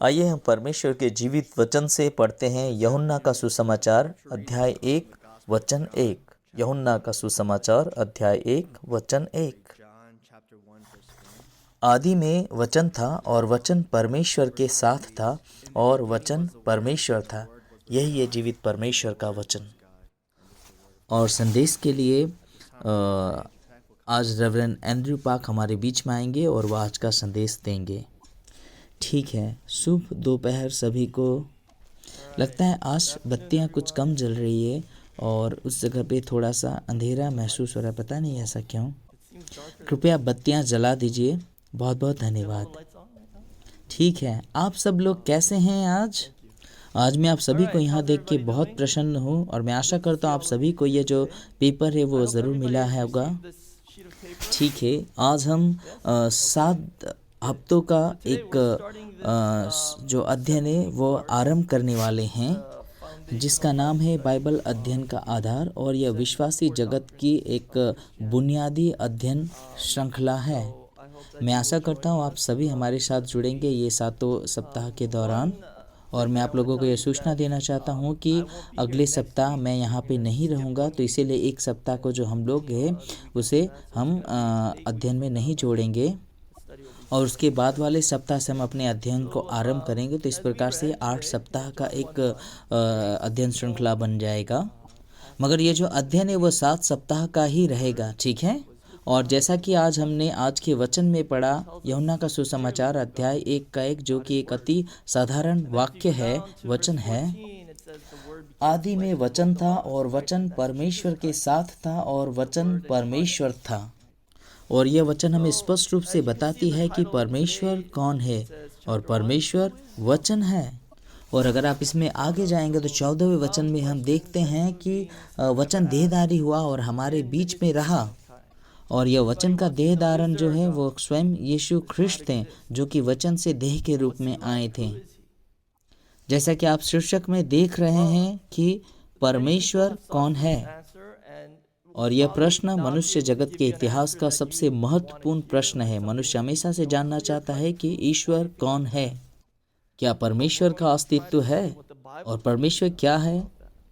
आइए हम परमेश्वर के जीवित वचन से पढ़ते हैं यूहन्ना का सुसमाचार अध्याय 1 वचन 1। यूहन्ना का सुसमाचार अध्याय 1 वचन 1। आदि में वचन था और वचन परमेश्वर के साथ था और वचन परमेश्वर था। यही है जीवित परमेश्वर का वचन। और संदेश के लिए आज रेवरेंड एंड्रयू पाक हमारे बीच में आएंगे और वह आज का संदेश देंगे। ठीक है, शुभ दोपहर सभी को। लगता है आज बत्तियां कुछ कम जल रही है और उस जगह पे थोड़ा सा अंधेरा महसूस हो रहा है, पता नहीं ऐसा क्यों। कृपया बत्तियां जला दीजिए, बहुत बहुत धन्यवाद। ठीक है, आप सब लोग कैसे हैं आज मैं आप सभी को यहाँ देख के बहुत प्रसन्न हूँ और मैं आशा करता हूँ आप सभी को ये जो पेपर है वो ज़रूर मिला है होगा। ठीक है, आज हम 7 हफ्तों का एक जो अध्ययन है वो आरंभ करने वाले हैं जिसका नाम है बाइबल अध्ययन का आधार, और यह विश्वासी जगत की एक बुनियादी अध्ययन श्रृंखला है। मैं आशा करता हूँ आप सभी हमारे साथ जुड़ेंगे ये 7 सप्ताह के दौरान। और मैं आप लोगों को यह सूचना देना चाहता हूँ कि अगले सप्ताह मैं यहाँ पे नहीं रहूँगा, तो इसीलिए एक सप्ताह को जो हम लोग हैं उसे हम अध्ययन में नहीं जोड़ेंगे और उसके बाद वाले सप्ताह से हम अपने अध्ययन को आरंभ करेंगे। तो इस प्रकार से 8 सप्ताह का एक अध्ययन श्रृंखला बन जाएगा, मगर ये जो अध्ययन है वो 7 सप्ताह का ही रहेगा। ठीक है, और जैसा कि आज हमने आज के वचन में पढ़ा यूहन्ना का सुसमाचार अध्याय 1 का 1, जो कि एक अति साधारण वाक्य है, वचन है। आदि में वचन था और वचन परमेश्वर के साथ था और वचन परमेश्वर था। और यह वचन हमें स्पष्ट रूप से बताती है कि परमेश्वर कौन है, और परमेश्वर वचन है। और अगर आप इसमें आगे जाएंगे तो 14वें वचन में हम देखते हैं कि वचन देहधारी हुआ और हमारे बीच में रहा। और यह वचन का देह धारण जो है वो स्वयं यीशु ख्रिस्त थे, जो कि वचन से देह के रूप में आए थे। जैसा कि आप शीर्षक में देख रहे हैं कि परमेश्वर कौन है, और यह प्रश्न मनुष्य जगत के इतिहास का सबसे महत्वपूर्ण प्रश्न है। मनुष्य हमेशा से जानना चाहता है कि ईश्वर कौन है, क्या परमेश्वर का अस्तित्व है, और परमेश्वर क्या है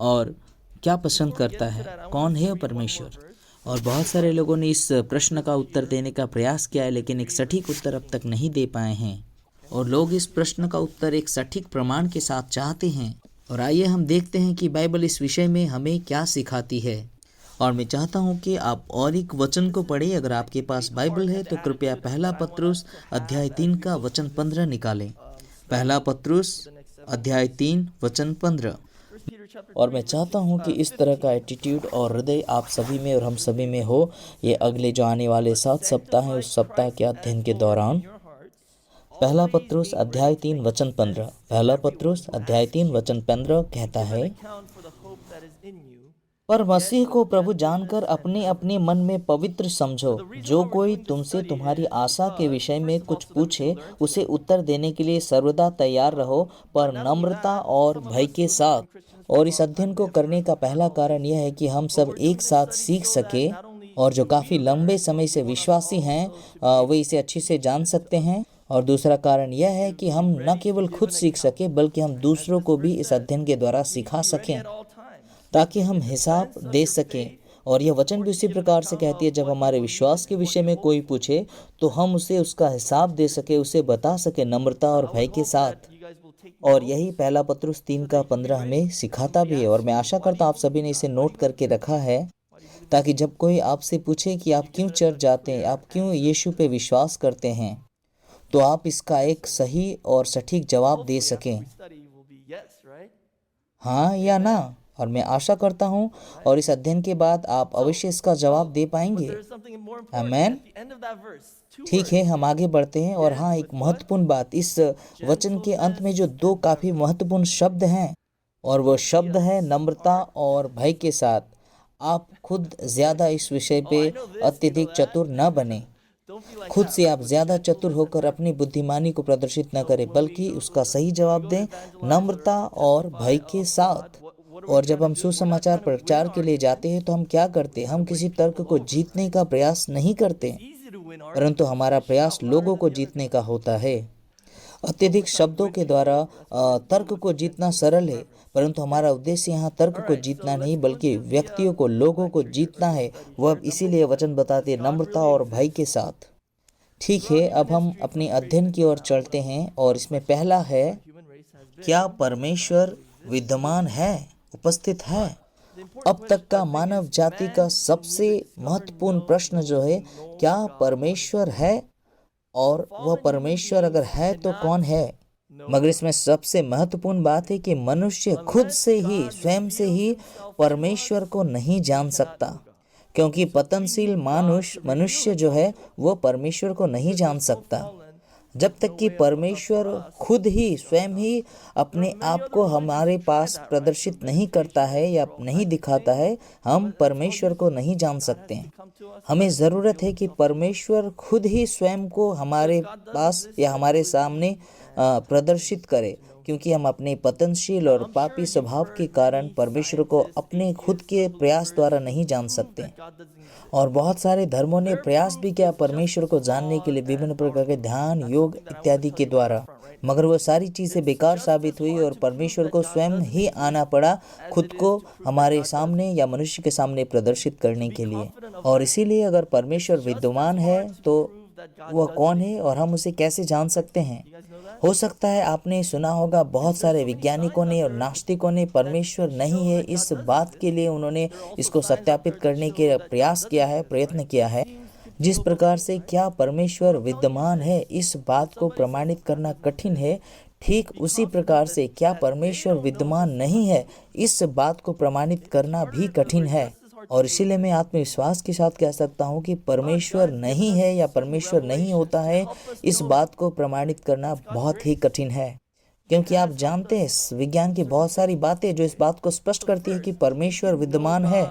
और क्या पसंद करता है, कौन है परमेश्वर। और बहुत सारे लोगों ने इस प्रश्न का उत्तर देने का प्रयास किया है, लेकिन एक सटीक उत्तर अब तक नहीं दे पाए हैं, और लोग इस प्रश्न का उत्तर एक सटीक प्रमाण के साथ चाहते हैं। और आइए हम देखते हैं कि बाइबल इस विषय में हमें क्या सिखाती है। और मैं चाहता हूं कि आप और एक वचन को पढ़ें। अगर आपके पास बाइबल है तो कृपया पहला पत्रुस अध्याय 3 का वचन 15 निकालें। पहला पत्रुस अध्याय 3 वचन 15। और मैं चाहता हूं कि इस तरह का एटीट्यूड और हृदय आप सभी में और हम सभी में हो, ये अगले जो आने वाले 7 सप्ताह हैं उस सप्ताह के अध्ययन के दौरान। पहला पत्रुस अध्याय 3 वचन 15। पहला पत्रुस अध्याय 3 वचन 15 कहता है, पर मसीह को प्रभु जानकर अपने अपने मन में पवित्र समझो। जो कोई तुमसे तुम्हारी आशा के विषय में कुछ पूछे उसे उत्तर देने के लिए सर्वदा तैयार रहो, पर नम्रता और भय के साथ। और इस अध्ययन को करने का पहला कारण यह है कि हम सब एक साथ सीख सके, और जो काफ़ी लंबे समय से विश्वासी हैं वे इसे अच्छे से जान सकते हैं। और दूसरा कारण यह है कि हम न केवल खुद सीख सके बल्कि हम दूसरों को भी इस अध्ययन के द्वारा सिखा सकें, ताकि हम हिसाब दे सकें। और यह वचन भी उसी प्रकार से कहती है, जब हमारे विश्वास के विषय में कोई पूछे तो हम उसे उसका हिसाब दे सके, उसे बता सके नम्रता और भय के साथ। और यही पहला पत्रुस 3 का 15 हमें सिखाता भी है। और मैं आशा करता हूँ आप सभी ने इसे नोट करके रखा है, ताकि जब कोई आपसे पूछे कि आप क्यों चर्च जाते हैं, आप क्यों यीशु पे विश्वास करते हैं, तो आप इसका एक सही और सटीक जवाब दे सकें, हाँ या ना। और मैं आशा करता हूँ और इस अध्ययन के बाद आप अवश्य इसका जवाब दे पाएंगे। आमीन। ठीक है, हम आगे बढ़ते हैं। और हाँ, एक महत्वपूर्ण बात, इस वचन के अंत में जो 2 काफ़ी महत्वपूर्ण शब्द हैं, और वो शब्द है नम्रता और भय के साथ। आप खुद ज़्यादा इस विषय पे अत्यधिक चतुर न बने। खुद से आप ज़्यादा चतुर होकर अपनी बुद्धिमानी को प्रदर्शित न करें, बल्कि उसका सही जवाब दें नम्रता और भय के साथ। और जब हम सुसमाचार प्रचार के लिए जाते हैं तो हम क्या करते हैं? हम किसी तर्क को जीतने का प्रयास नहीं करते, परंतु हमारा प्रयास लोगों को जीतने का होता है। अत्यधिक शब्दों के द्वारा तर्क को जीतना सरल है, परंतु हमारा उद्देश्य यहाँ तर्क को जीतना नहीं बल्कि व्यक्तियों को, लोगों को जीतना है। वह इसीलिए वचन बताते हैं, नम्रता और भय के साथ। ठीक है, अब हम अपने अध्ययन की ओर चलते हैं और इसमें पहला है, क्या परमेश्वर विद्यमान है, उपस्थित है? अब तक का मानव जाति का सबसे महत्वपूर्ण प्रश्न जो है, क्या परमेश्वर है, और वह परमेश्वर अगर है तो कौन है? मगर इसमें सबसे महत्वपूर्ण बात है कि मनुष्य खुद से ही, स्वयं से ही परमेश्वर को नहीं जान सकता, क्योंकि पतनशील मनुष्य जो है वो परमेश्वर को नहीं जान सकता। जब तक कि परमेश्वर खुद ही, स्वयं ही अपने आप को हमारे पास प्रदर्शित नहीं करता है या नहीं दिखाता है, हम परमेश्वर को नहीं जान सकते। हमें ज़रूरत है कि परमेश्वर खुद ही स्वयं को हमारे पास या हमारे सामने प्रदर्शित करे, क्योंकि हम अपने पतनशील और पापी स्वभाव के कारण परमेश्वर को अपने खुद के प्रयास द्वारा नहीं जान सकते। और बहुत सारे धर्मों ने प्रयास भी किया परमेश्वर को जानने के लिए, विभिन्न प्रकार के ध्यान, योग इत्यादि के द्वारा, मगर वो सारी चीज़ें बेकार साबित हुई और परमेश्वर को स्वयं ही आना पड़ा खुद को हमारे सामने या मनुष्य के सामने प्रदर्शित करने के लिए। और इसीलिए अगर परमेश्वर विद्यमान है तो वह कौन है और हम उसे कैसे जान सकते हैं? हो सकता है आपने सुना होगा, बहुत सारे वैज्ञानिकों ने और नास्तिकों ने परमेश्वर नहीं है इस बात के लिए उन्होंने इसको सत्यापित करने के प्रयास किया है, प्रयत्न किया है। जिस प्रकार से क्या परमेश्वर विद्यमान है इस बात को प्रमाणित करना कठिन है, ठीक उसी प्रकार से क्या परमेश्वर विद्यमान नहीं है इस बात को प्रमाणित करना भी कठिन है। और इसीलिए मैं आत्मविश्वास के साथ कह सकता हूँ कि परमेश्वर नहीं है या परमेश्वर नहीं होता है, इस बात को प्रमाणित करना बहुत ही कठिन है। क्योंकि आप जानते हैं विज्ञान की बहुत सारी बातें जो इस बात को स्पष्ट करती है कि परमेश्वर विद्यमान है,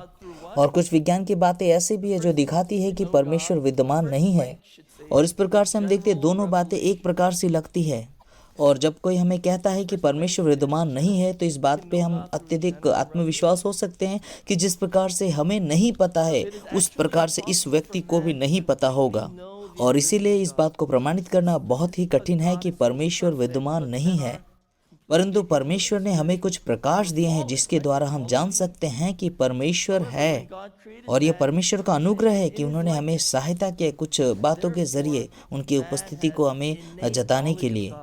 और कुछ विज्ञान की बातें ऐसी भी है जो दिखाती है कि परमेश्वर विद्यमान नहीं है। और इस प्रकार से हम देखते हैं दोनों बातें एक प्रकार से लगती है। और जब कोई हमें कहता है कि परमेश्वर विद्यमान नहीं है, तो इस बात पे हम अत्यधिक आत्मविश्वास हो सकते हैं कि जिस प्रकार से हमें नहीं पता है उस प्रकार से इस व्यक्ति को भी नहीं पता होगा। और इसीलिए इस बात को प्रमाणित करना बहुत ही कठिन है कि परमेश्वर विद्यमान नहीं है। परंतु परमेश्वर ने हमें कुछ प्रकाश दिए हैं जिसके द्वारा हम जान सकते हैं कि परमेश्वर है। और यह परमेश्वर का अनुग्रह है कि उन्होंने हमें सहायता किया कुछ बातों के जरिए उनकी उपस्थिति को हमें जताने के लिए।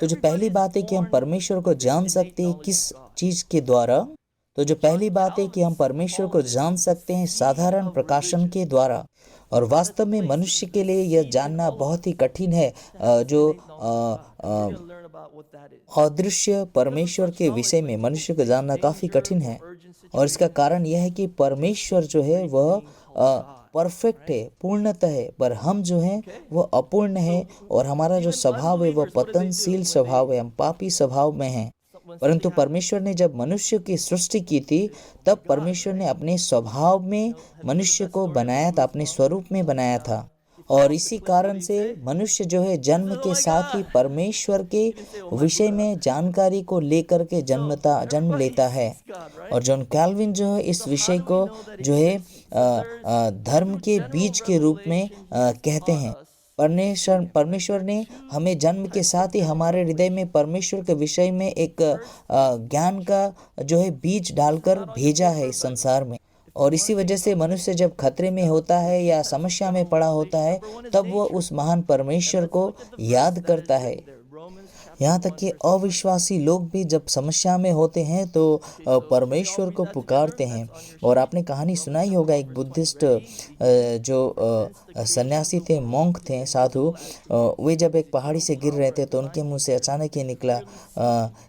तो जो पहली बात है कि हम परमेश्वर को जान सकते हैं किस चीज़ के द्वारा, तो जो पहली बात है कि हम परमेश्वर को जान सकते हैं साधारण प्रकाशन के द्वारा। और वास्तव में मनुष्य के लिए यह जानना बहुत ही कठिन है, जो अदृश्य परमेश्वर के विषय में मनुष्य को जानना काफ़ी कठिन है। और इसका कारण यह है कि परमेश्वर जो है वह परफेक्ट है, पूर्णतः है, पर हम जो हैं वह अपूर्ण है और हमारा जो स्वभाव है वह पतनशील स्वभाव है, हम पापी स्वभाव में हैं। परंतु परमेश्वर ने जब मनुष्य की सृष्टि की थी तब परमेश्वर ने अपने स्वभाव में मनुष्य को बनाया था, अपने स्वरूप में बनाया था। और इसी कारण से मनुष्य जो है जन्म के साथ ही परमेश्वर के विषय में जानकारी को लेकर के जन्म लेता है। और जॉन कैल्विन जो है इस विषय को जो है धर्म के बीज के रूप में कहते हैं। परमेश्वर ने हमें जन्म के साथ ही हमारे हृदय में परमेश्वर के विषय में एक ज्ञान का जो है बीज डालकर भेजा है इस संसार में। और इसी वजह से मनुष्य जब खतरे में होता है या समस्या में पड़ा होता है तब वह उस महान परमेश्वर को याद करता है। यहाँ तक कि अविश्वासी लोग भी जब समस्या में होते हैं तो परमेश्वर को पुकारते हैं। और आपने कहानी सुनाई होगा, एक बुद्धिस्ट जो सन्यासी थे, मॉन्क थे, साधु, वे जब एक पहाड़ी से गिर रहे थे तो उनके मुंह से अचानक ही निकला,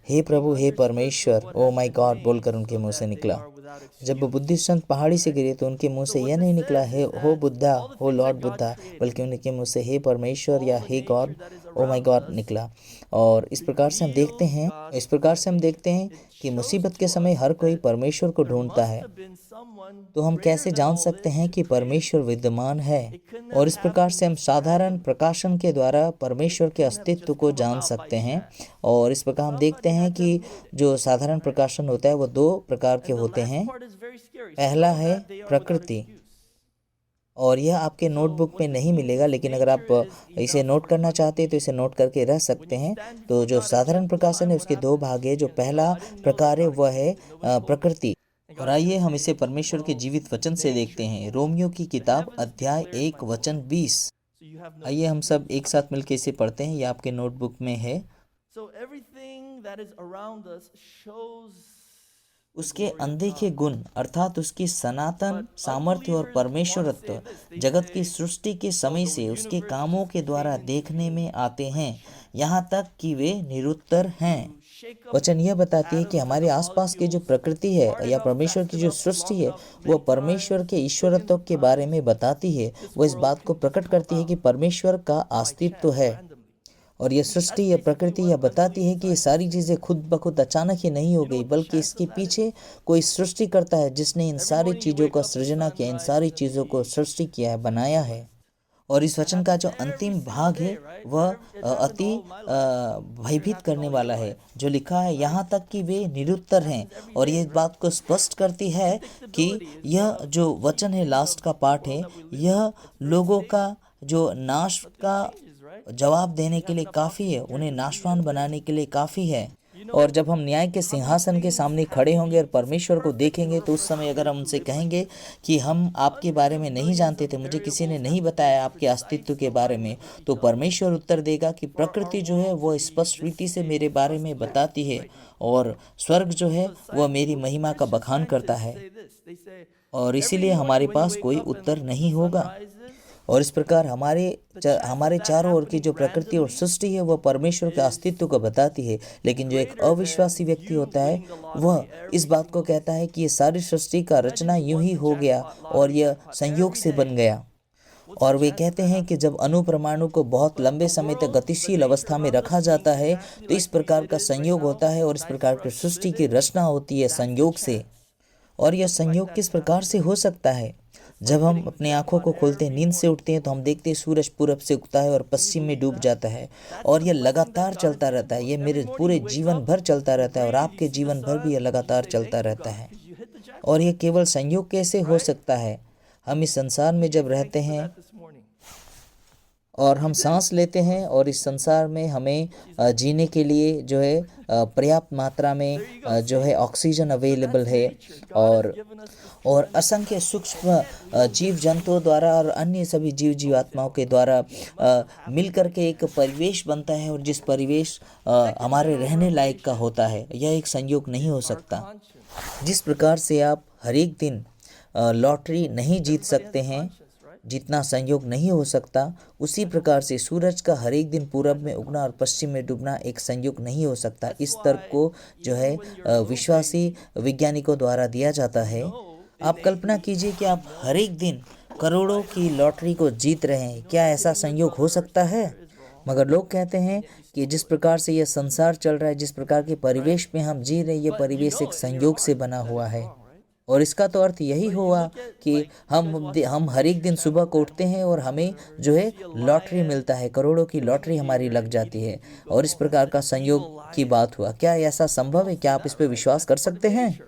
हे प्रभु, हे परमेश्वर, ओ माय गॉड बोलकर उनके मुंह से निकला। जब वो बुद्धिस्ट संत पहाड़ी से गिरे तो उनके मुंह से यह नहीं निकला हे हो बुद्धा, हो लॉर्ड बुद्धा, बल्कि उनके मुंह से हे परमेश्वर या हे गॉड, ओ माय गॉड निकला। और इस प्रकार से हम देखते हैं कि मुसीबत के समय हर कोई परमेश्वर को ढूंढता है। तो हम कैसे जान सकते हैं कि परमेश्वर विद्यमान है? और इस प्रकार से हम साधारण प्रकाशन के द्वारा परमेश्वर के अस्तित्व को जान सकते हैं। और इस प्रकार हम देखते हैं कि जो साधारण प्रकाशन होता है वो दो प्रकार के होते हैं। पहला है प्रकृति। और यह आपके नोटबुक में नहीं मिलेगा, लेकिन अगर आप इसे नोट करना चाहते हैं तो इसे नोट करके रह सकते हैं। तो जो साधारण प्रकाशन है उसके दो भाग है। जो पहला प्रकार है वह है प्रकृति। और आइए हम इसे परमेश्वर के जीवित वचन से देखते हैं। रोमियो की किताब अध्याय 1 वचन 20। आइए हम सब एक साथ मिलकर इसे पढ़ते हैं। यह आपके नोटबुक में है। उसके अनदेखे गुण अर्थात उसकी सनातन सामर्थ्य और परमेश्वरत्व जगत की सृष्टि के समय से उसके कामों के द्वारा देखने में आते हैं, यहाँ तक कि वे निरुत्तर हैं। वचन यह बताती है कि हमारे आसपास की जो प्रकृति है या परमेश्वर की जो सृष्टि है वो परमेश्वर के ईश्वरत्व के बारे में बताती है। वो इस बात को प्रकट करती है कि परमेश्वर का अस्तित्व है। और यह सृष्टि या प्रकृति यह बताती है कि ये सारी चीज़ें खुद ब खुद अचानक ही नहीं हो गई, बल्कि इसके पीछे कोई सृष्टि करता है जिसने इन सारी चीज़ों का सृजना किया, इन सारी चीज़ों को सृष्टि किया है, बनाया है। और इस वचन का जो अंतिम भाग है वह अति भयभीत करने वाला है। जो लिखा है यहाँ तक कि वे निरुत्तर हैं। और ये बात को स्पष्ट करती है कि यह जो वचन है, लास्ट का पार्ट है, यह लोगों का जो नाश का जवाब देने के लिए काफ़ी है, उन्हें नाशवान बनाने के लिए काफ़ी है। और जब हम न्याय के सिंहासन के सामने खड़े होंगे और परमेश्वर को देखेंगे तो उस समय अगर हम उनसे कहेंगे कि हम आपके बारे में नहीं जानते थे, मुझे किसी ने नहीं बताया आपके अस्तित्व के बारे में, तो परमेश्वर उत्तर देगा कि प्रकृति जो है वो स्पष्ट रीति से मेरे बारे में बताती है और स्वर्ग जो है वह मेरी महिमा का बखान करता है। और इसीलिए हमारे पास कोई उत्तर नहीं होगा। और इस प्रकार हमारे चारों ओर की जो प्रकृति और सृष्टि है वह परमेश्वर के अस्तित्व को बताती है। लेकिन जो एक अविश्वासी व्यक्ति होता है वह इस बात को कहता है कि ये सारी सृष्टि का रचना यूं ही हो गया और यह संयोग से बन गया। और वे कहते हैं कि जब अणु परमाणु को बहुत लंबे समय तक गतिशील अवस्था में रखा जाता है तो इस प्रकार का संयोग होता है और इस प्रकार की सृष्टि की रचना होती है संयोग से। और यह संयोग किस प्रकार से हो सकता है? जब हम अपनी आंखों को खोलते हैं, नींद से उठते हैं, तो हम देखते हैं सूरज पूरब से उगता है और पश्चिम में डूब जाता है। और यह लगातार चलता रहता है। यह मेरे पूरे जीवन भर चलता रहता है और आपके जीवन भर भी यह लगातार चलता रहता है। और यह केवल संयोग कैसे हो सकता है? हम इस संसार में जब रहते हैं और हम सांस लेते हैं और इस संसार में हमें जीने के लिए जो है पर्याप्त मात्रा में जो है ऑक्सीजन अवेलेबल है। और असंख्य सूक्ष्म जीव जंतुओं द्वारा और अन्य सभी जीव जीवात्माओं के द्वारा मिलकर के एक परिवेश बनता है और जिस परिवेश हमारे रहने लायक का होता है। यह एक संयोग नहीं हो सकता। जिस प्रकार से आप हर एक दिन लॉटरी नहीं जीत सकते हैं, जितना संयोग नहीं हो सकता, उसी प्रकार से सूरज का हर एक दिन पूरब में उगना और पश्चिम में डूबना एक संयोग नहीं हो सकता। इस तर्क को जो है विश्वासी वैज्ञानिकों द्वारा दिया जाता है। आप कल्पना कीजिए कि आप हर एक दिन करोड़ों की लॉटरी को जीत रहे हैं। क्या ऐसा संयोग हो सकता है? मगर लोग कहते हैं कि जिस प्रकार से यह संसार चल रहा है, जिस प्रकार के परिवेश में हम जी रहे हैं, ये परिवेश एक संयोग से बना हुआ है। और इसका तो अर्थ यही हुआ कि हम हर एक दिन सुबह को उठते हैं और हमें जो है लॉटरी मिलता है, करोड़ों की लॉटरी हमारी लग जाती है। और इस प्रकार का संयोग की बात हुआ। क्या ऐसा संभव है? क्या आप इस पर विश्वास कर सकते हैं?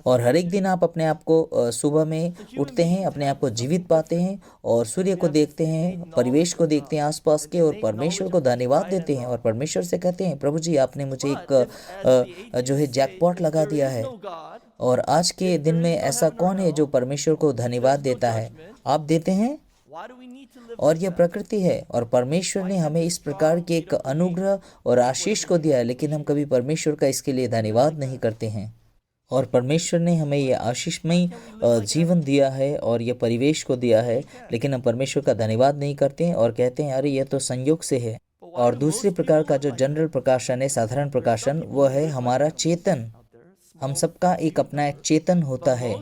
और हर एक दिन आप अपने आप को सुबह में उठते हैं, अपने आप को जीवित पाते हैं और सूर्य को देखते हैं, परिवेश को देखते हैं आसपास के, और परमेश्वर को धन्यवाद देते हैं और परमेश्वर से कहते हैं, प्रभु जी आपने मुझे एक जो है जैकपॉट लगा दिया है। और आज के दिन में ऐसा कौन है जो परमेश्वर को धन्यवाद देता है? आप देते हैं? और यह प्रकृति है और परमेश्वर ने हमें इस प्रकार के एक अनुग्रह और आशीष को दिया है, लेकिन हम कभी परमेश्वर का इसके लिए धन्यवाद नहीं करते हैं। और परमेश्वर ने हमें यह आशीषमय जीवन दिया है और यह परिवेश को दिया है, लेकिन हम परमेश्वर का धन्यवाद नहीं करते हैं और कहते हैं अरे यह तो संयोग से है। और दूसरे प्रकार का जो जनरल प्रकाशन है, साधारण प्रकाशन, वह है हमारा चेतन। हम सबका एक अपना एक चेतन होता है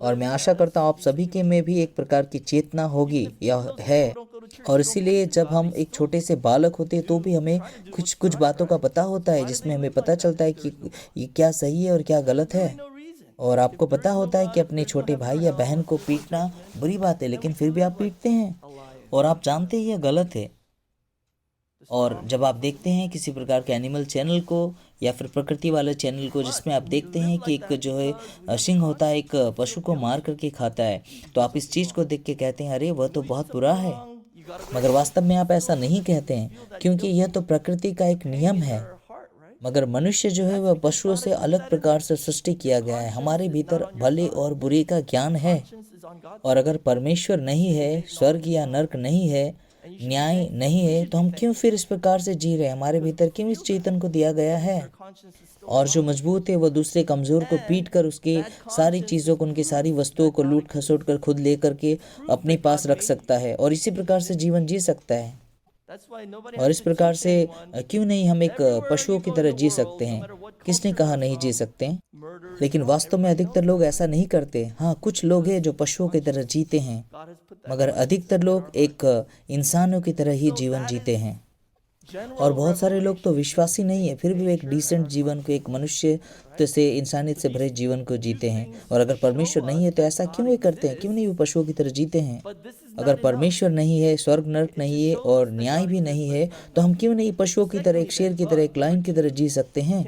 और मैं आशा करता हूँ आप सभी के में भी एक प्रकार की चेतना होगी या है। और इसीलिए जब हम एक छोटे से बालक होते हैं तो भी हमें कुछ बातों का पता होता है, जिसमें हमें पता चलता है कि ये क्या सही है और क्या गलत है। और आपको पता होता है कि अपने छोटे भाई या बहन को पीटना बुरी बात है, लेकिन फिर भी आप पीटते हैं और आप जानते हैं यह गलत है। और जब आप देखते हैं किसी प्रकार के एनिमल चैनल को या फिर प्रकृति वाले चैनल को जिसमें आप देखते हैं कि एक जो है सिंह होता है, एक पशु को मार करके खाता है, तो आप इस चीज़ को देख के कहते हैं अरे वह तो बहुत बुरा है। मगर वास्तव में आप ऐसा नहीं कहते हैं, क्योंकि यह तो प्रकृति का एक नियम है। मगर मनुष्य जो है वह पशुओं से अलग प्रकार से सृष्टि किया गया है। हमारे भीतर भले और बुरे का ज्ञान है। और अगर परमेश्वर नहीं है, स्वर्ग या नर्क नहीं है, न्याय नहीं है, तो हम क्यों फिर इस प्रकार से जी रहे हैं? हमारे भीतर क्यों इस चेतन को दिया गया है? और जो मजबूत है वह दूसरे कमज़ोर को पीट कर उसकी सारी चीज़ों को, उनकी सारी वस्तुओं को लूट खसोट कर खुद ले करके अपने पास रख सकता है और इसी प्रकार से जीवन जी सकता है। और इस प्रकार से क्यों नहीं हम एक पशुओं की तरह जी सकते हैं? किसने कहा नहीं जी सकते हैं? लेकिन वास्तव में अधिकतर लोग ऐसा नहीं करते। हाँ, कुछ लोग हैं जो पशुओं की तरह जीते हैं, मगर अधिकतर लोग एक इंसानों की तरह ही जीवन जीते हैं। और बहुत सारे लोग तो विश्वासी नहीं है, फिर भी एक डिसेंट जीवन को, एक मनुष्य से, इंसानियत से भरे जीवन को जीते हैं। और अगर परमेश्वर नहीं है तो ऐसा क्यों वे करते हैं? क्यों नहीं वो पशुओं की तरह जीते हैं? अगर परमेश्वर नहीं है, स्वर्ग नर्क नहीं है और न्याय भी नहीं है, तो हम क्यों नहीं पशुओं की तरह, एक शेर की तरह, एक लायन की तरह जी सकते हैं?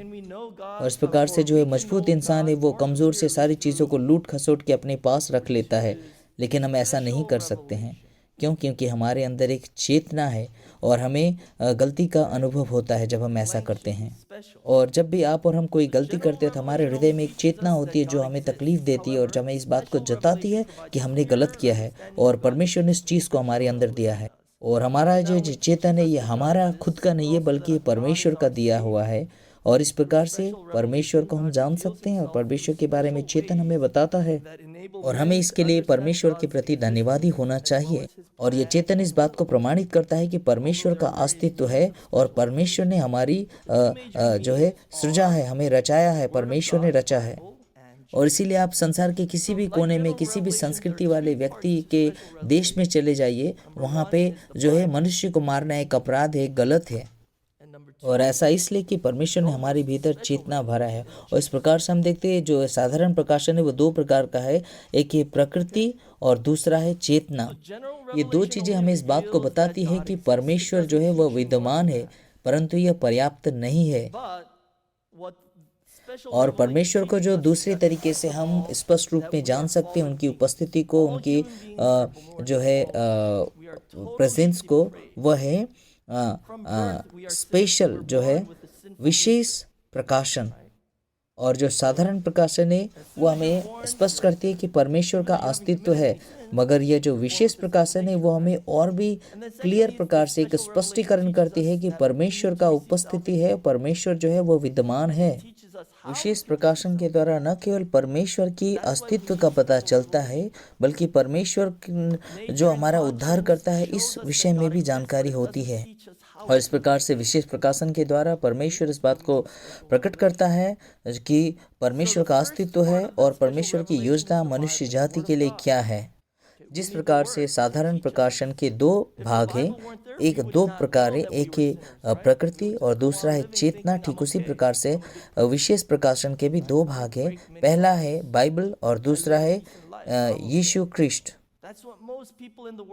और इस प्रकार से जो है मजबूत इंसान है वो कमज़ोर से सारी चीज़ों को लूट खसोट के अपने पास रख लेता है। लेकिन हम ऐसा नहीं कर सकते हैं। क्यों? क्योंकि हमारे अंदर एक चेतना है और हमें गलती का अनुभव होता है जब हम ऐसा करते हैं। और जब भी आप और हम कोई गलती करते हैं तो हमारे हृदय में एक चेतना होती है जो हमें तकलीफ़ देती है और जो हमें इस बात को जताती है कि हमने गलत किया है और परमेश्वर ने इस चीज़ को हमारे अंदर दिया है। और हमारा जो चेतन है ये हमारा खुद का नहीं है, बल्कि ये परमेश्वर का दिया हुआ है। और इस प्रकार से परमेश्वर को हम जान सकते हैं और परमेश्वर के बारे में चेतन हमें बताता है और हमें इसके लिए परमेश्वर के प्रति धन्यवादी होना चाहिए। और ये चेतन इस बात को प्रमाणित करता है कि परमेश्वर का अस्तित्व है और परमेश्वर ने हमारी जो है सृजा है, हमें रचाया है, परमेश्वर ने रचा है। और इसीलिए आप संसार के किसी भी कोने में, किसी भी संस्कृति वाले व्यक्ति के देश में चले जाइए, वहाँ पे जो है मनुष्य को मारना एक अपराध है, गलत है। और ऐसा इसलिए कि परमेश्वर ने हमारे भीतर चेतना भरा है। और इस प्रकार से हम देखते हैं जो साधारण प्रकाशन है वो दो प्रकार का है, एक है प्रकृति और दूसरा है चेतना। ये दो चीज़ें हमें इस बात को बताती है कि परमेश्वर जो है वह विद्यमान है, परंतु यह पर्याप्त नहीं है। और परमेश्वर को जो दूसरे तरीके से हम स्पष्ट रूप में जान सकते हैं, उनकी उपस्थिति को, उनकी जो है प्रेजेंस को, वह है स्पेशल, जो है विशेष प्रकाशन। और जो साधारण प्रकाशन है वो हमें स्पष्ट करती है कि परमेश्वर का अस्तित्व है, मगर यह जो विशेष प्रकाशन है वो हमें और भी क्लियर प्रकार से एक स्पष्टीकरण करती है कि परमेश्वर का उपस्थिति है, परमेश्वर जो है वो विद्यमान है। विशेष प्रकाशन के द्वारा न केवल परमेश्वर की अस्तित्व का पता चलता है, बल्कि परमेश्वर जो हमारा उद्धार करता है इस विषय में भी जानकारी होती है। और इस प्रकार से विशेष प्रकाशन के द्वारा परमेश्वर इस बात को प्रकट करता है कि परमेश्वर का अस्तित्व है और परमेश्वर की योजना मनुष्य जाति के लिए क्या है। जिस प्रकार से साधारण प्रकाशन के दो भाग हैं, एक दो प्रकार है, एक है प्रकृति और दूसरा है चेतना, ठीक उसी प्रकार से विशेष प्रकाशन के भी दो भाग हैं। पहला है बाइबल और दूसरा है यीशु ख्रिस्ट।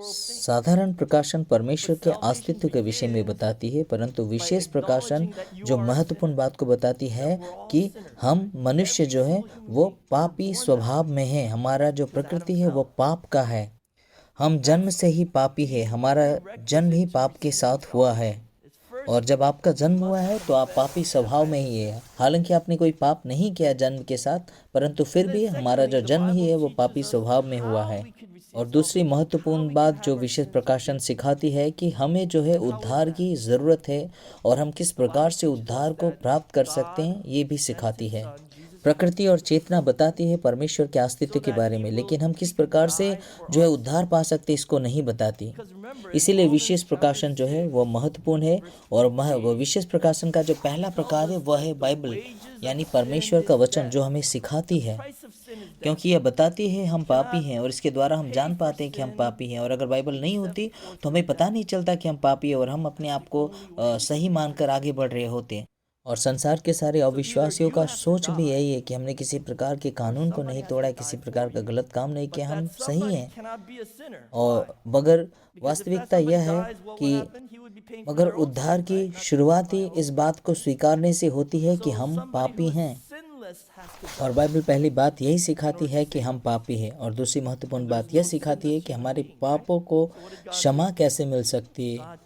साधारण प्रकाशन परमेश्वर के अस्तित्व के विषय में बताती है, परंतु विशेष प्रकाशन जो महत्वपूर्ण बात को बताती है कि हम मनुष्य जो है वो पापी स्वभाव में है। हमारा जो प्रकृति है वो पाप का है, हम जन्म से ही पापी है, हमारा जन्म ही पाप के साथ हुआ है। और जब आपका जन्म हुआ है तो आप पापी स्वभाव में ही है। हालांकि आपने कोई पाप नहीं किया जन्म के साथ, परंतु फिर भी हमारा जो जन्म ही है वो पापी स्वभाव में हुआ है। और दूसरी महत्वपूर्ण बात जो विशेष प्रकाशन सिखाती है कि हमें जो है उद्धार की ज़रूरत है और हम किस प्रकार से उद्धार को प्राप्त कर सकते हैं, ये भी सिखाती है। प्रकृति और चेतना बताती है परमेश्वर के अस्तित्व के बारे में, लेकिन हम किस प्रकार से जो है उद्धार पा सकते इसको नहीं बताती। इसीलिए विशेष प्रकाशन जो है वो महत्वपूर्ण है। और वो विशेष प्रकाशन का जो पहला प्रकार है वह है बाइबल, यानी परमेश्वर का वचन, जो हमें सिखाती है, क्योंकि यह बताती है हम पापी हैं और इसके द्वारा हम जान पाते हैं कि हम पापी हैं। और अगर बाइबल नहीं होती तो हमें पता नहीं चलता कि हम पापी हैं और हम अपने आप को सही मानकर आगे बढ़ रहे होते। और संसार के सारे अविश्वासियों का सोच भी यही है कि हमने किसी प्रकार के कानून को नहीं तोड़ा, किसी प्रकार का गलत काम नहीं किया, हम सही हैं। और मगर वास्तविकता यह है कि मगर उद्धार की शुरुआत ही इस बात को स्वीकारने से होती है कि हम पापी हैं। और बाइबल पहली बात यही सिखाती है कि हम पापी हैं, और दूसरी महत्वपूर्ण बात यह सिखाती है कि हमारे पापों को क्षमा कैसे मिल सकती है।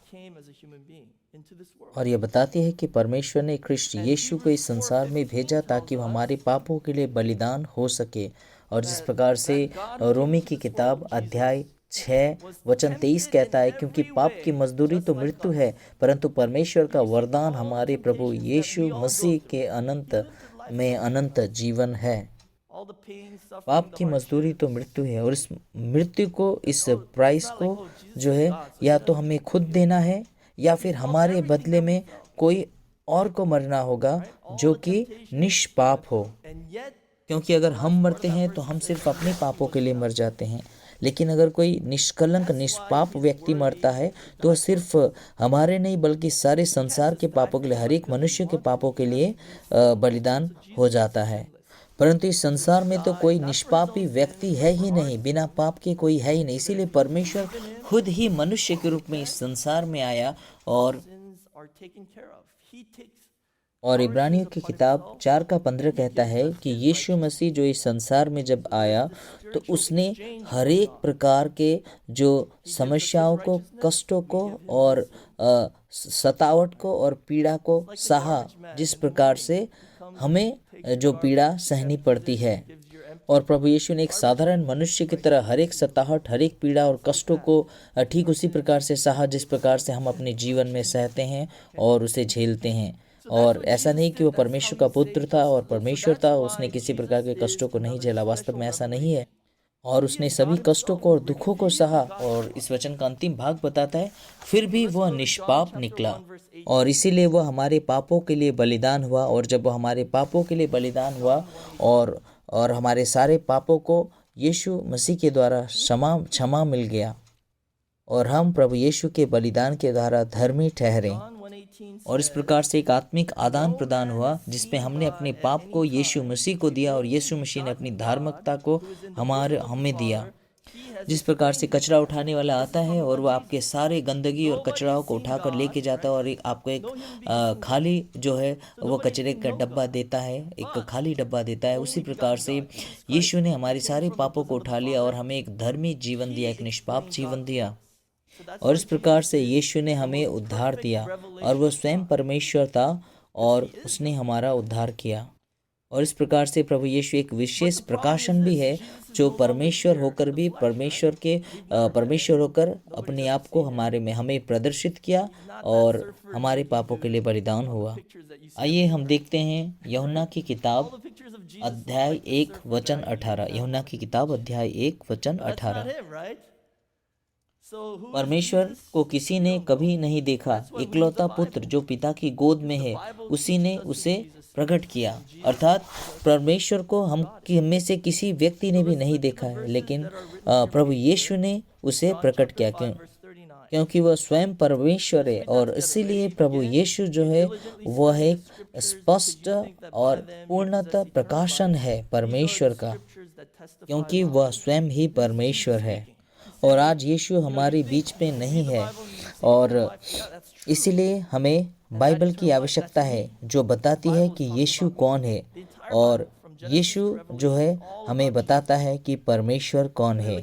और यह बताती है कि परमेश्वर ने ख्रिस्ट यीशु को इस संसार में भेजा ताकि वह हमारे पापों के लिए बलिदान हो सके। और जिस प्रकार से रोमी की किताब अध्याय 6 वचन 23 कहता है, क्योंकि पाप की मजदूरी तो मृत्यु है, परंतु परमेश्वर का वरदान हमारे प्रभु यीशु मसीह के अनंत जीवन है। पाप की मजदूरी तो मृत्यु है, और इस मृत्यु को, इस प्राइस को जो है, या तो हमें खुद देना है या फिर हमारे बदले में कोई और को मरना होगा जो कि निष्पाप हो। क्योंकि अगर हम मरते हैं तो हम सिर्फ अपने पापों के लिए मर जाते हैं, लेकिन अगर कोई निष्कलंक निष्पाप व्यक्ति मरता है तो वह सिर्फ हमारे नहीं बल्कि सारे संसार के पापों के लिए, हर एक मनुष्य के पापों के लिए बलिदान हो जाता है। परंतु इस संसार में तो कोई निष्पापी व्यक्ति है ही नहीं, बिना पाप के कोई है ही नहीं। इसीलिए परमेश्वर खुद ही मनुष्य के रूप में इस संसार में आया। और इब्रानियों की किताब 4:15 कहता है कि यीशु मसीह जो इस संसार में जब आया तो उसने हर एक प्रकार के जो समस्याओं को, कष्टों को और सतावट को और पीड़ा को सहा, जिस प्रकार से हमें जो पीड़ा सहनी पड़ती है। और प्रभु यीशु ने एक साधारण मनुष्य की तरह हर एक सताहट, हर एक पीड़ा और कष्टों को ठीक उसी प्रकार से सहा जिस प्रकार से हम अपने जीवन में सहते हैं और उसे झेलते हैं। और ऐसा नहीं कि वो परमेश्वर का पुत्र था और परमेश्वर था, उसने किसी प्रकार के कष्टों को नहीं झेला, वास्तव में ऐसा नहीं है। और उसने सभी कष्टों को और दुखों को सहा। और इस वचन का अंतिम भाग बताता है, फिर भी वह निष्पाप निकला और इसीलिए वह हमारे पापों के लिए बलिदान हुआ। और जब वह हमारे पापों के लिए बलिदान हुआ और हमारे सारे पापों को यीशु मसीह के द्वारा क्षमा मिल गया और हम प्रभु यीशु के बलिदान के द्वारा धर्मी ठहरे। और इस प्रकार से एक आत्मिक आदान प्रदान हुआ जिसमें हमने अपने पाप को यीशु मसीह को दिया और यीशु मसीह ने अपनी धार्मिकता को हमें दिया। जिस प्रकार से कचरा उठाने वाला आता है और वह आपके सारे गंदगी और कचराओं को उठाकर लेके जाता है और आपको एक खाली जो है वो कचरे का डब्बा देता है, एक खाली डब्बा देता है। उसी प्रकार से यीशु ने हमारे सारे पापों को उठा लिया और हमें एक धर्मी जीवन दिया, एक निष्पाप जीवन दिया। और इस प्रकार से यीशु ने हमें उद्धार दिया और वह स्वयं परमेश्वर था और उसने हमारा उद्धार किया। और इस प्रकार से प्रभु यीशु एक विशेष प्रकाशन भी है जो परमेश्वर होकर भी परमेश्वर होकर अपने आप को हमें प्रदर्शित किया और हमारे पापों के लिए बलिदान हुआ। आइए हम देखते हैं यूहन्ना की किताब अध्याय 1 वचन 18। यूहन्ना की किताब अध्याय 1 वचन 18। परमेश्वर को किसी ने कभी नहीं देखा, इकलौता पुत्र जो पिता की गोद में है उसी ने उसे प्रकट किया। अर्थात परमेश्वर को हम में से किसी व्यक्ति ने भी नहीं देखा है, लेकिन प्रभु यीशु ने उसे प्रकट किया। क्योंकि वह स्वयं परमेश्वर है और इसीलिए प्रभु यीशु जो है वह एक स्पष्ट और पूर्णतः प्रकाशन है परमेश्वर का, क्योंकि वह स्वयं ही परमेश्वर है। और आज यीशु हमारे बीच में नहीं है और इसीलिए हमें बाइबल की आवश्यकता है जो बताती है कि यीशु कौन है। और यीशु जो है हमें बताता है कि परमेश्वर कौन है।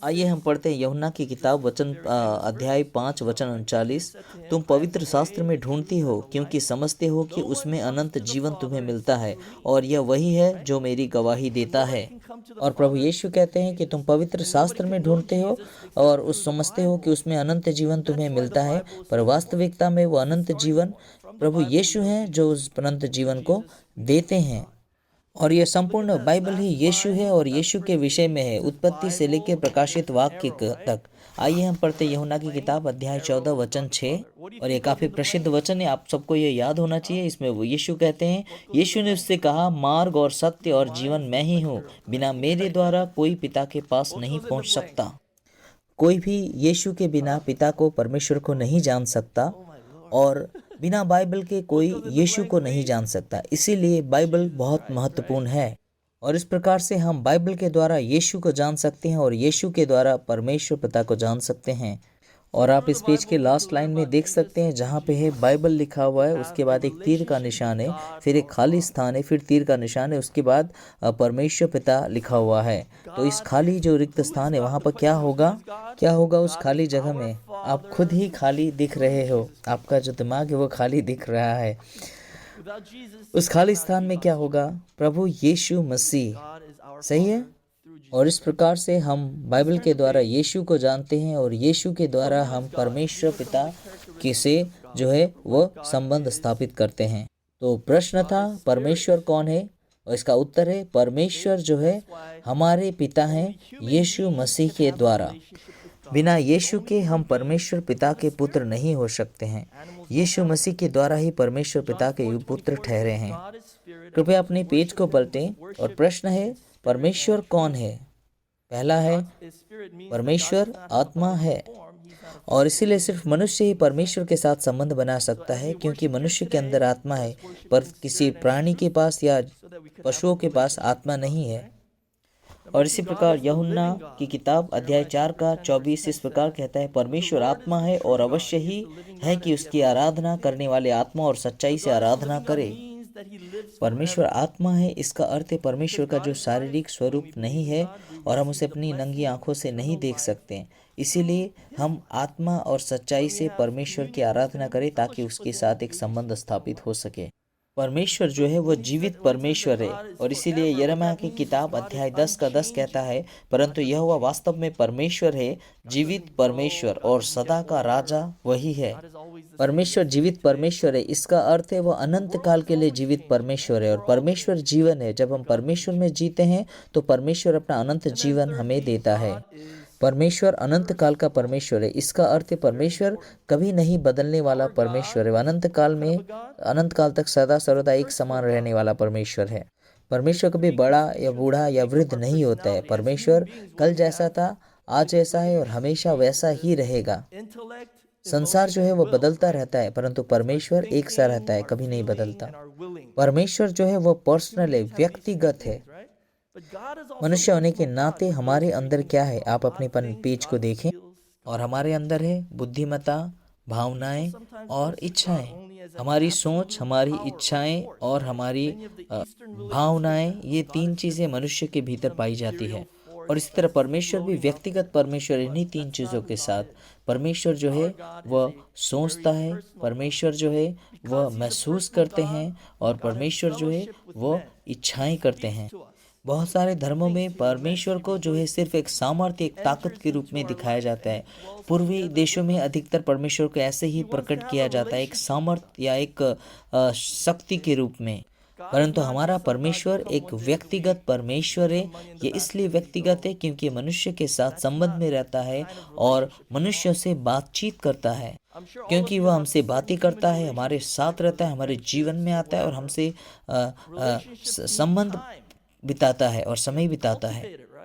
आइए हम पढ़ते हैं यूहन्ना की किताब अध्याय 5 वचन 39। तुम पवित्र शास्त्र में ढूंढती हो क्योंकि समझते हो कि उसमें अनंत जीवन तुम्हें मिलता है और यह वही है जो मेरी गवाही देता है। और प्रभु यीशु कहते हैं कि तुम पवित्र शास्त्र में ढूंढते हो और समझते हो कि उसमें अनंत जीवन तुम्हें मिलता है, पर वास्तविकता में वो अनंत जीवन प्रभु यीशु हैं जो उस अनंत जीवन को देते हैं। और यह संपूर्ण बाइबल ही यीशु है और यीशु के विषय में है, उत्पत्ति से लेकर प्रकाशित वाक्य तक। आइए हम पढ़ते यूहन्ना की किताब अध्याय 14 वचन 6। और ये काफी प्रसिद्ध वचन है, आप सबको ये याद होना चाहिए। इसमें वो यीशु कहते हैं, यीशु ने उससे कहा, मार्ग और सत्य और जीवन मैं ही हूँ, बिना मेरे द्वारा कोई पिता के पास नहीं पहुँच सकता। कोई भी यीशु के बिना पिता को, परमेश्वर को नहीं जान सकता। और बिना बाइबल के कोई यीशु को नहीं जान सकता, इसीलिए बाइबल बहुत महत्वपूर्ण है। और इस प्रकार से हम बाइबल के द्वारा यीशु को जान सकते हैं और यीशु के द्वारा परमेश्वर पिता को जान सकते हैं। और आप इस पेज के लास्ट लाइन में देख सकते हैं जहाँ पे है बाइबल लिखा हुआ है, उसके बाद एक तीर का निशान है, फिर एक खाली स्थान है, फिर तीर का निशान है, उसके बाद परमेश्वर पिता लिखा हुआ है। तो इस खाली जो रिक्त स्थान है वहाँ पर क्या होगा, क्या होगा उस खाली जगह में? आप खुद ही खाली दिख रहे हो, आपका जो दिमाग है वो खाली दिख रहा है। उस खाली स्थान में क्या होगा? प्रभु यीशु मसीह, सही है। और इस प्रकार से हम बाइबल के द्वारा यीशु को जानते हैं और यीशु के द्वारा हम परमेश्वर पिता के से जो है वो संबंध स्थापित करते हैं। तो प्रश्न था परमेश्वर कौन है, और इसका उत्तर है परमेश्वर जो है हमारे पिता हैं यीशु मसीह के द्वारा। बिना यीशु के हम परमेश्वर पिता के पुत्र नहीं हो सकते हैं। यीशु मसीह के द्वारा ही परमेश्वर पिता के पुत्र ठहरे हैं। कृपया अपने पेज को पलटें और प्रश्न है परमेश्वर कौन है? पहला है परमेश्वर आत्मा है, और इसीलिए सिर्फ मनुष्य ही परमेश्वर के साथ संबंध बना सकता है, क्योंकि मनुष्य के अंदर आत्मा है, पर किसी प्राणी के पास या पशुओं के पास आत्मा नहीं है। और इसी प्रकार यूहन्ना की किताब अध्याय 4 का 24 इस प्रकार कहता है, परमेश्वर आत्मा है और अवश्य ही है कि उसकी आराधना करने वाले आत्मा और सच्चाई से आराधना करे। परमेश्वर आत्मा है, इसका अर्थ है परमेश्वर का जो शारीरिक स्वरूप नहीं है और हम उसे अपनी नंगी आंखों से नहीं देख सकते। इसीलिए हम आत्मा और सच्चाई से परमेश्वर की आराधना करें ताकि उसके साथ एक संबंध स्थापित हो सके। परमेश्वर जो है वो जीवित परमेश्वर है, और इसीलिए यिर्मयाह की किताब अध्याय 10 का 10 कहता है, परंतु यहोवा वास्तव में परमेश्वर है, जीवित परमेश्वर और सदा का राजा वही है। परमेश्वर जीवित परमेश्वर है, इसका अर्थ है वो अनंत काल के लिए जीवित परमेश्वर है, और परमेश्वर जीवन है। जब हम परमेश्वर में जीते हैं तो परमेश्वर अपना अनंत जीवन हमें देता है। परमेश्वर अनंत काल का परमेश्वर है, इसका अर्थ है परमेश्वर कभी नहीं बदलने वाला परमेश्वर है। अनंत काल में, अनंत काल तक सदा सर्वदा एक समान रहने वाला परमेश्वर है। परमेश्वर कभी बड़ा या बूढ़ा या वृद्ध नहीं होता है। परमेश्वर कल जैसा था, आज ऐसा है और हमेशा वैसा ही रहेगा। संसार जो है वो बदलता रहता है, परंतु परमेश्वर एक सा रहता है, कभी नहीं बदलता। परमेश्वर जो है वो पर्सनल है, व्यक्तिगत है। मनुष्य होने के नाते हमारे अंदर क्या है, आप अपने पेज को देखें, और हमारे अंदर है बुद्धिमत्ता, भावनाएं और इच्छाएं। हमारी सोच, हमारी इच्छाएं और हमारी भावनाएं, ये तीन चीजें मनुष्य के भीतर पाई जाती है। और इसी तरह परमेश्वर भी व्यक्तिगत परमेश्वर, इन्हीं तीन चीज़ों के साथ। परमेश्वर जो है वह सोचता है, परमेश्वर जो है वह महसूस करते हैं, और परमेश्वर जो है वह इच्छाएं करते हैं। बहुत सारे धर्मों में परमेश्वर को जो है सिर्फ एक सामर्थ्य, एक ताकत के रूप में दिखाया जाता है। पूर्वी देशों में अधिकतर परमेश्वर को ऐसे ही प्रकट किया जाता है, एक सामर्थ्य या एक शक्ति के रूप में। परंतु हमारा परमेश्वर एक व्यक्तिगत परमेश्वर है। ये इसलिए व्यक्तिगत है क्योंकि मनुष्य के साथ संबंध में रहता है और मनुष्य से बातचीत करता है, क्योंकि वह हमसे बातें करता है, हमारे साथ रहता है, हमारे जीवन में आता है और हमसे संबंध बिताता है और समय बिताता है।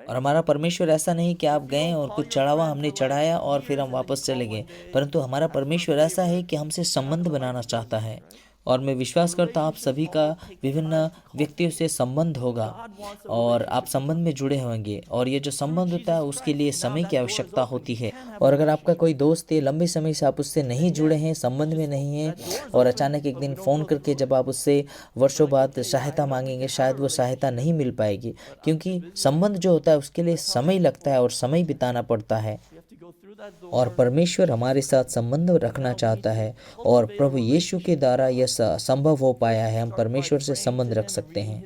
और हमारा परमेश्वर ऐसा नहीं कि आप गए और कुछ चढ़ावा हमने चढ़ाया और फिर हम वापस चले गए, परंतु हमारा परमेश्वर ऐसा है कि हमसे संबंध बनाना चाहता है। और मैं विश्वास करता हूँ आप सभी का विभिन्न व्यक्तियों से संबंध होगा और आप संबंध में जुड़े होंगे, और ये जो संबंध होता है उसके लिए समय की आवश्यकता होती है। और अगर आपका कोई दोस्त है, लंबे समय से आप उससे नहीं जुड़े हैं, संबंध में नहीं हैं, और अचानक एक दिन फ़ोन करके जब आप उससे वर्षों बाद सहायता मांगेंगे, शायद वो सहायता नहीं मिल पाएगी, क्योंकि संबंध जो होता है उसके लिए समय लगता है और समय बिताना पड़ता है। और परमेश्वर हमारे साथ संबंध रखना चाहता है, और प्रभु यीशु के द्वारा यह संभव हो पाया है। हम परमेश्वर से संबंध रख सकते हैं,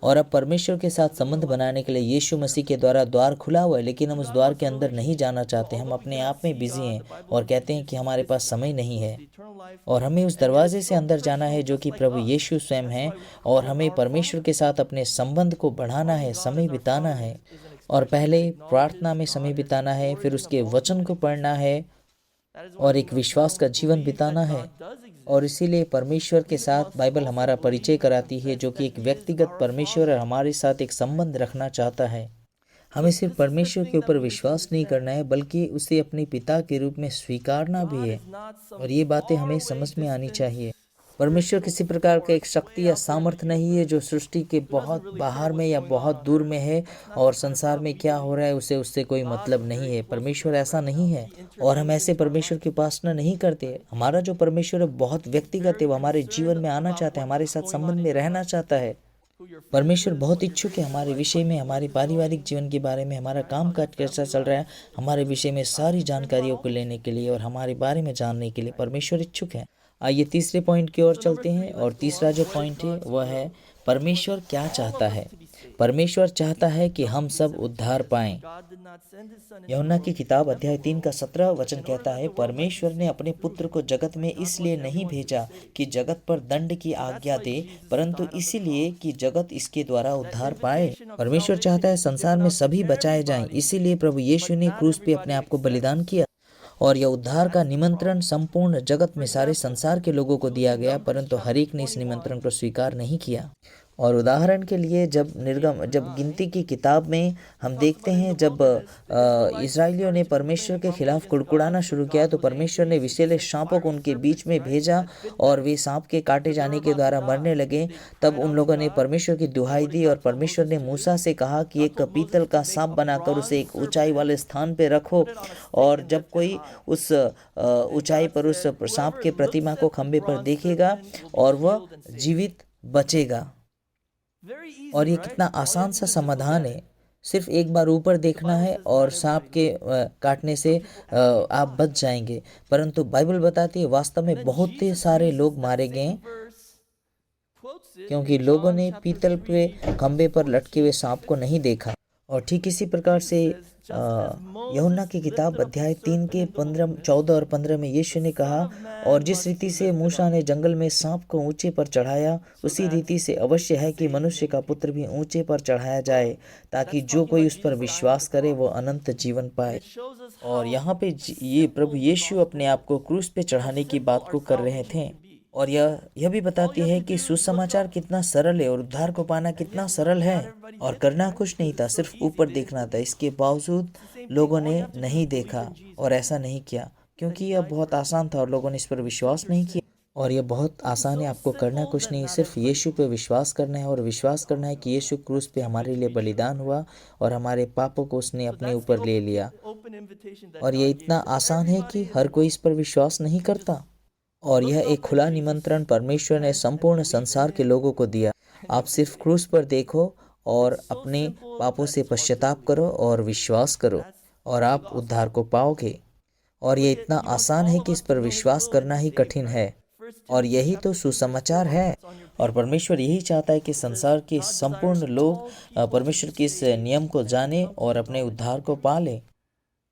और अब परमेश्वर के साथ संबंध बनाने के लिए यीशु मसीह के द्वारा द्वार खुला हुआ है, लेकिन हम उस द्वार के अंदर नहीं जाना चाहते। हम अपने आप में बिजी हैं और कहते हैं कि हमारे पास समय नहीं है, और हमें उस दरवाजे से अंदर जाना है जो कि प्रभु यीशु स्वयं है, और हमें परमेश्वर के साथ अपने संबंध को बढ़ाना है, समय बिताना है, और पहले प्रार्थना में समय बिताना है, फिर उसके वचन को पढ़ना है और एक विश्वास का जीवन बिताना है। और इसीलिए परमेश्वर के साथ बाइबल हमारा परिचय कराती है, जो कि एक व्यक्तिगत परमेश्वर और हमारे साथ एक संबंध रखना चाहता है। हमें सिर्फ परमेश्वर के ऊपर विश्वास नहीं करना है, बल्कि उसे अपने पिता के रूप में स्वीकारना भी है। और ये बातें हमें समझ में आनी चाहिए। परमेश्वर किसी प्रकार का एक शक्ति या सामर्थ्य नहीं है जो सृष्टि के बहुत बाहर में या बहुत दूर में है और संसार में क्या हो रहा है उसे उससे कोई मतलब नहीं है। परमेश्वर ऐसा नहीं है और हम ऐसे परमेश्वर की उपासना नहीं करते। हमारा जो परमेश्वर है बहुत व्यक्तिगत है, वो हमारे जीवन में आना चाहता है, हमारे साथ संबंध में रहना चाहता है। परमेश्वर बहुत इच्छुक है हमारे विषय में, हमारे पारिवारिक जीवन के बारे में, हमारा काम काज कैसा चल रहा है, हमारे विषय में सारी जानकारियों को लेने के लिए और हमारे बारे में जानने के लिए परमेश्वर इच्छुक है। आइए तीसरे पॉइंट की ओर चलते हैं। और तीसरा जो पॉइंट है वह है परमेश्वर क्या चाहता है। परमेश्वर चाहता है कि हम सब उद्धार पाएं। यूहन्ना की किताब अध्याय 3 का 17 वचन कहता है, परमेश्वर ने अपने पुत्र को जगत में इसलिए नहीं भेजा कि जगत पर दंड की आज्ञा दे, परंतु इसीलिए कि जगत इसके द्वारा उद्धार पाए। परमेश्वर चाहता है संसार में सभी बचाए जाएं, इसीलिए प्रभु यीशु ने क्रूस पे अपने आप को बलिदान किया और यह उद्धार का निमंत्रण संपूर्ण जगत में सारे संसार के लोगों को दिया गया, परंतु हर एक ने इस निमंत्रण को स्वीकार नहीं किया। और उदाहरण के लिए जब गिनती की किताब में हम देखते हैं, जब इस्राएलियों ने परमेश्वर के खिलाफ कुड़कुड़ाना शुरू किया तो परमेश्वर ने विषैले सांपों को उनके बीच में भेजा और वे सांप के काटे जाने के द्वारा मरने लगे। तब उन लोगों ने परमेश्वर की दुहाई दी और परमेश्वर ने मूसा से कहा कि एक पीतल का सांप बनाकर उसे एक ऊंचाई वाले स्थान पे रखो, और जब कोई उस ऊंचाई पर उस सांप के प्रतिमा को खंबे पर देखेगा और वह जीवित बचेगा। और ये कितना आसान सा समाधान है, सिर्फ एक बार ऊपर देखना है और सांप के काटने से आप बच जाएंगे। परंतु बाइबल बताती है वास्तव में बहुत ही सारे लोग मारे गए क्योंकि लोगों ने पीतल पे खंबे पर लटके हुए सांप को नहीं देखा। और ठीक इसी प्रकार से यूहन्ना की किताब अध्याय 3 के 14 और 15 में यीशु ने कहा, और जिस रीति से मूसा ने जंगल में सांप को ऊंचे पर चढ़ाया, उसी रीति से अवश्य है कि मनुष्य का पुत्र भी ऊंचे पर चढ़ाया जाए, ताकि जो कोई उस पर विश्वास करे वो अनंत जीवन पाए। और यहाँ पे ये प्रभु यीशु अपने आप को क्रूस पे चढ़ाने की बात को कर रहे थे। और यह भी बताती है कि सुसमाचार कितना सरल है और उद्धार को पाना कितना सरल है। और करना कुछ नहीं था, सिर्फ ऊपर देखना था। इसके बावजूद लोगों ने नहीं देखा और ऐसा नहीं किया क्योंकि यह बहुत आसान था और लोगों ने इस पर विश्वास नहीं किया। और यह बहुत आसान है, आपको करना कुछ नहीं, सिर्फ यीशु पे विश्वास करना है और विश्वास करना है कि यीशु क्रूस पे हमारे लिए बलिदान हुआ और हमारे पापों को उसने अपने ऊपर ले लिया। और यह इतना आसान है कि हर कोई इस पर विश्वास नहीं करता। और यह एक खुला निमंत्रण परमेश्वर ने संपूर्ण संसार के लोगों को दिया। आप सिर्फ क्रूस पर देखो और अपने पापों से पश्चाताप करो और विश्वास करो और आप उद्धार को पाओगे। और यह इतना आसान है कि इस पर विश्वास करना ही कठिन है। और यही तो सुसमाचार है। और परमेश्वर यही चाहता है कि संसार के संपूर्ण लोग परमेश्वर के इस नियम को जाने और अपने उद्धार को पाले।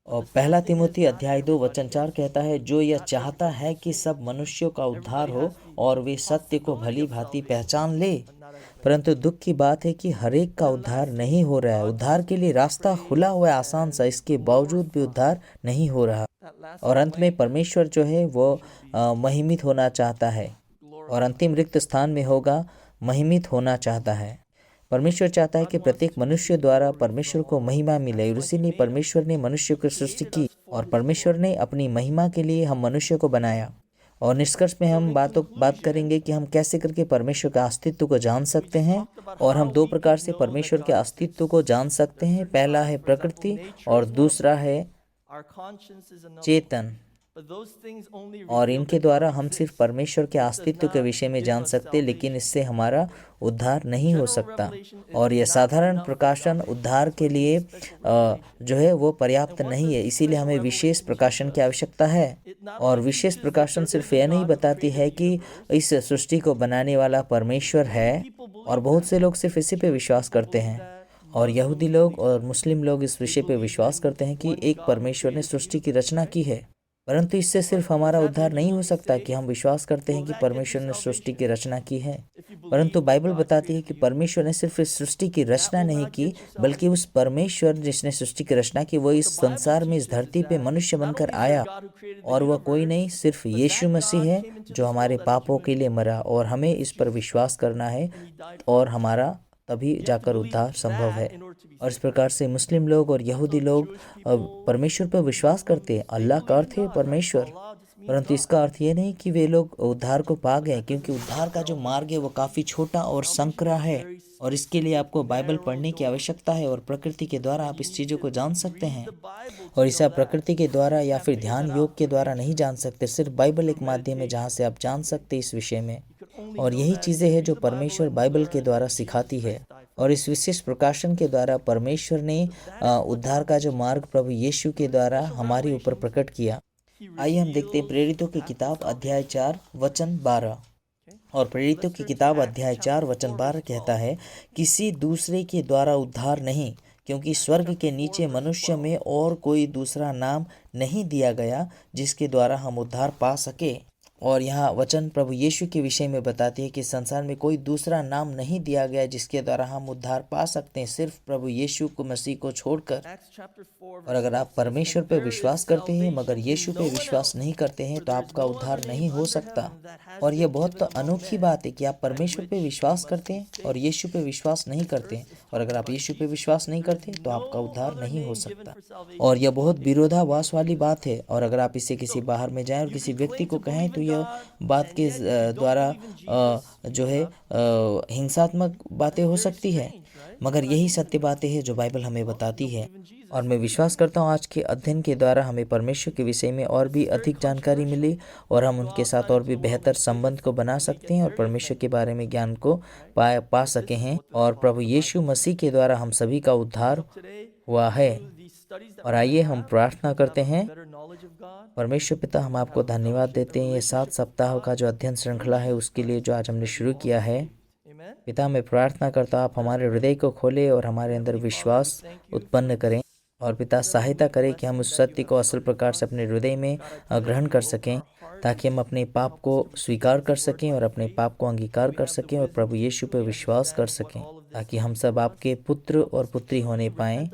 और पहला तिमोथी अध्याय 2 वचन 4 कहता है, जो यह चाहता है कि सब मनुष्यों का उद्धार हो और वे सत्य को भली भांति पहचान ले। परंतु दुख की बात है कि हर एक का उद्धार नहीं हो रहा है। उद्धार के लिए रास्ता खुला हुआ है आसान सा, इसके बावजूद भी उद्धार नहीं हो रहा। और अंत में परमेश्वर जो है वो महिमित होना चाहता है और अंतिम रिक्त स्थान में होगा, महिमित होना चाहता है। परमेश्वर चाहता है कि प्रत्येक मनुष्य द्वारा परमेश्वर को महिमा मिले। और इसीलिए परमेश्वर ने मनुष्य की सृष्टि की और परमेश्वर ने अपनी महिमा के लिए हम मनुष्य को बनाया। और निष्कर्ष में हम बात करेंगे कि हम कैसे करके परमेश्वर के अस्तित्व को जान सकते हैं। और हम दो प्रकार से परमेश्वर के अस्तित्व को जान सकते हैं। पहला है प्रकृति और दूसरा है चेतन। और इनके द्वारा हम सिर्फ परमेश्वर के अस्तित्व के विषय में जान सकते, लेकिन इससे हमारा उद्धार नहीं हो सकता। और यह साधारण प्रकाशन उद्धार के लिए जो है वो पर्याप्त नहीं है, इसीलिए हमें विशेष प्रकाशन की आवश्यकता है। और विशेष प्रकाशन सिर्फ यह नहीं बताती है कि इस सृष्टि को बनाने वाला परमेश्वर है, और बहुत से लोग सिर्फ इसी पे विश्वास करते हैं। और यहूदी लोग और मुस्लिम लोग इस विषय पे विश्वास करते हैं कि एक परमेश्वर ने सृष्टि की रचना की है। परंतु इससे सिर्फ हमारा उद्धार नहीं हो सकता कि हम विश्वास करते हैं कि परमेश्वर ने सृष्टि की रचना की है। परंतु बाइबल बताती है कि परमेश्वर ने सिर्फ इस सृष्टि की रचना नहीं की, बल्कि उस परमेश्वर जिसने सृष्टि की रचना की वो इस संसार में, इस धरती पे मनुष्य बनकर आया। और वह कोई नहीं, सिर्फ यीशु मसीह है जो हमारे पापों के लिए मरा। और हमें इस पर विश्वास करना है और हमारा तभी जाकर उद्धार संभव है। और इस प्रकार से मुस्लिम लोग और यहूदी लोग परमेश्वर पर विश्वास करते हैं। अल्लाह का अर्थ है परमेश्वर, परंतु इसका अर्थ ये नहीं कि वे लोग उद्धार को पा गए, क्योंकि उद्धार का जो मार्ग है वो काफ़ी छोटा और संकरा है, और इसके लिए आपको बाइबल पढ़ने की आवश्यकता है, और प्रकृति के द्वारा आप इस चीज़ों को जान सकते हैं। और इसे आप प्रकृति के द्वारा या फिर ध्यान योग के द्वारा नहीं जान सकते। सिर्फ बाइबल एक माध्यम है जहाँ से आप जान सकते इस विषय में, और यही चीज़ें हैं जो परमेश्वर बाइबल के द्वारा सिखाती है। और इस विशेष प्रकाशन के द्वारा परमेश्वर ने उद्धार का जो मार्ग प्रभु यीशु के द्वारा हमारे ऊपर प्रकट किया। आइए हम देखते हैं प्रेरितों की किताब अध्याय 4 वचन 12। और प्रेरितों की किताब अध्याय 4 वचन 12 कहता है, किसी दूसरे के द्वारा उद्धार नहीं, क्योंकि स्वर्ग के नीचे मनुष्य में और कोई दूसरा नाम नहीं दिया गया जिसके द्वारा हम उद्धार पा सके। और यहाँ वचन प्रभु यीशु के विषय में बताती है कि संसार में कोई दूसरा नाम नहीं दिया गया जिसके द्वारा हम उद्धार पा सकते हैं, सिर्फ प्रभु यीशु को मसीह को छोड़कर। और अगर आप परमेश्वर पर विश्वास करते हैं मगर यीशु पे विश्वास नहीं करते हैं तो आपका उद्धार नहीं हो सकता। और यह बहुत अनोखी बात है कि आप परमेश्वर पे विश्वास करते हैं और यीशु पे विश्वास नहीं करते हैं, और अगर आप यीशु पे विश्वास नहीं करते तो आपका उद्धार नहीं हो सकता। और यह बहुत विरोधाभास वाली बात है। और अगर आप इसे किसी बाहर में जाएं और किसी व्यक्ति को कहें तो यह बात के द्वारा जो है हिंसात्मक बातें हो सकती है, मगर यही सत्य बातें हैं जो बाइबल हमें बताती है। और मैं विश्वास करता हूँ आज के अध्ययन के द्वारा हमें परमेश्वर के विषय में और भी अधिक जानकारी मिली, और हम उनके साथ और भी बेहतर संबंध को बना सकते हैं और परमेश्वर के बारे में ज्ञान को पा सके हैं। और प्रभु यीशु मसीह के द्वारा हम सभी का उद्धार हुआ है। और आइए हम प्रार्थना करते हैं। परमेश्वर पिता, हम आपको धन्यवाद देते हैं ये 7 सप्ताह का जो अध्ययन श्रृंखला है उसके लिए जो आज हमने शुरू किया है। पिता, मैं प्रार्थना करता आप हमारे हृदय को खोले और हमारे अंदर विश्वास उत्पन्न करें, और पिता सहायता करें कि हम उस सत्य को असल प्रकार से अपने हृदय में ग्रहण कर सकें, ताकि हम अपने पाप को स्वीकार कर सकें और अपने पाप को अंगीकार कर सकें और प्रभु यीशु पर विश्वास कर सकें, ताकि हम सब आपके पुत्र और पुत्री होने पाएं।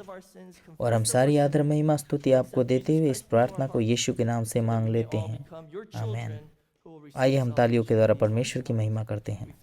और हम सारी आदर महिमा स्तुति आपको देते हुए इस प्रार्थना को यीशु के नाम से मांग लेते हैं, आमीन। आइए हम तालियों के द्वारा परमेश्वर की महिमा करते हैं।